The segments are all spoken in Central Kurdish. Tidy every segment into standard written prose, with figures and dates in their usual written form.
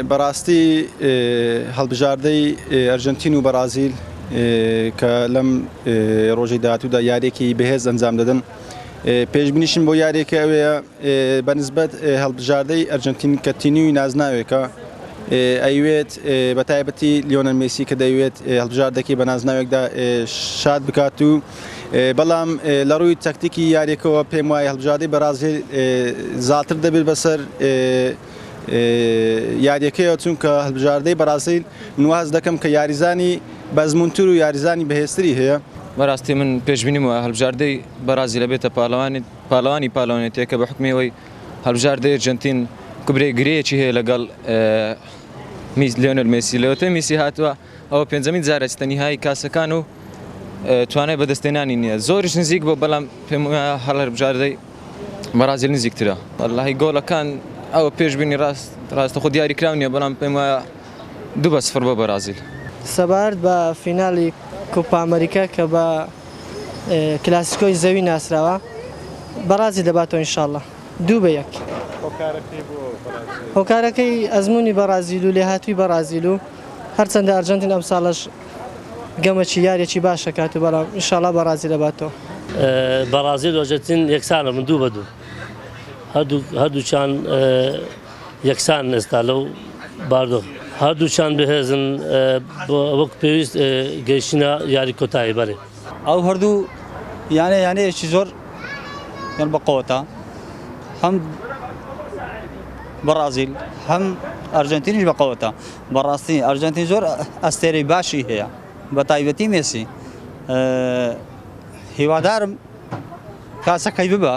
بەڕاستی هەڵبژاردەی ئەرژەنتین و بەرازیل کە لەم ڕۆژەی داهاتوودا یاریێکی بەهێز ئەنجام دەدەن پێشبینیشم بۆ یاریێکە ئەوەیە بەنسبەت هەڵبژاردەی ئەرژەنتین کە تینی و نازناوێکە ئەیوێت بە تایبەتی لیۆنەل مێسی کە دەیوێت هەڵبژاردەکەی بە نازناوێکدا شاد بکات و بەڵام لە ڕووی تەکتیکی یاریەکەوە پێم وایە هەڵبژاردەی بەرازیل زیاتر دەبێت بەسەر یاریەکەیەوە چونکە هەڵبژاردەی بەرازیل نواز دەکەم کە یاریزانی بەزمونتر و یاریزانی بەهێزتری هەیە. بەڕاستی من پێشبینیم وە هەڵبژاردەی بەرازیل بێتە پاڵەوانی پاڵەوانێتیەکە بە حکمەوەی هەڵبژاردەی ئەرژەنتین کوبرێ گرەیەکی هەیە لەگەڵ لیۆنەل مێسی لەوەتە مێسی هاتووە ئەوە پێنجەمین جارە چتەنیهایی کاسەکان و توانای بەدەستێنانی نییە زۆریش نزیک بۆ بەڵام پێم هەڵبژاردەی بەرازیل نزیکترە وەڵاهی گۆڵەکان ئەوە پێشبینی ڕاستەخۆ دیاریکراو نییە بەڵام پێم وایە 2-0 بۆ بەرازیل. سەبارەت بە فیناڵی کۆپا ئەمریکا کە بە کلاسیکۆی زەوی ناسراوە بەرازیل دەباتەوە ئینشاڵڵا 2-1. هۆکارەکەی ئەزمموی بەرازیل و لێهاتووی بەرازیل و هەرچەندە ئەرژەنتین ئەم ساڵش گەمەکی یاریێکی باشە کات و بەڵام ئینشاڵڵا بەرازیل دەباتەوە. بەرازیل و ئەرژەنتین یەکسانە من 2-2 هەردووچان یەکسان ئێستا لەو باردۆ هەردووچان بەهێزن وەک پێویست گەیشتنە یاری کۆتایی بەرێ ئەو هەردوو یانەیەکی زۆر یان بەقەوەتە هەم بەرازیل هەم ئەرژەنتینیش بەقەوەتە بەڕاستی ئەرژەنتین زۆر ئەستێرەی باشی هەیە بە تایبەتی مێسی هیوادارم کاسەکەی ببە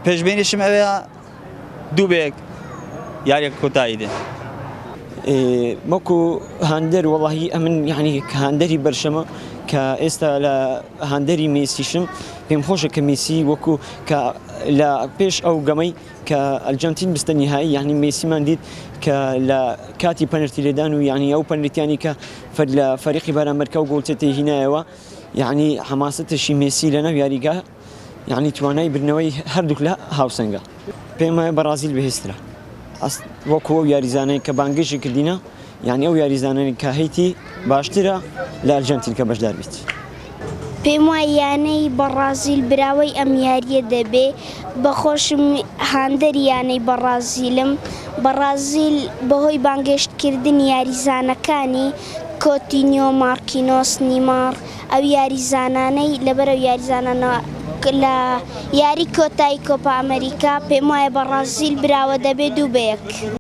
پێشبینیشم ئەوەیە 2-1 یاریێک کۆتایی دێ. وەکو هاندەر وەڵاهی ئەمن یعنی هاندەری بەرشەمە کە ئێستا لە هاندەری مێسیشم پێم خۆشە کە مێسی وەکو کە لە پێش ئەو گەمەی کە ئەرژەنتین بستە نیهایی یعنی مێسیمان دیت کە لە کاتی پەنەرتی لێدان و یعنی ئەو پەنەرتیانی کە لە فەریقی بارامەرکە و گۆڵچێتی هینایەوە یعنی حەماسەتشی مێسی لەناو یاریگا یعنی توانای برنەوەی هەردووک لە هاوسەنگە پێم وایە بەرازیل بەهێزترە وەکو ئەو یاریزانەی کە بانگێژی کردینە یعنی ئەو یاریزانانی کە هەیتی باشترە لە ئەرژەنتین کە بەشدار بیت. پێم وایە یانەی بەرازیل براوەی ئەم یاریە دەبێ بەخۆشم هاندەری یانەی بەرازیلم بەرازیل بەهۆی بانگێشتکردنی یاریزانەکانی کۆتینیۆ مارکینۆس نیمار ئەو یاریزانانەی لەبەرەو یاریزانانە لە یاری کۆتایی کۆپا ئەمریکا پێم وایە بەرازیل براوە دەبێت 2-1.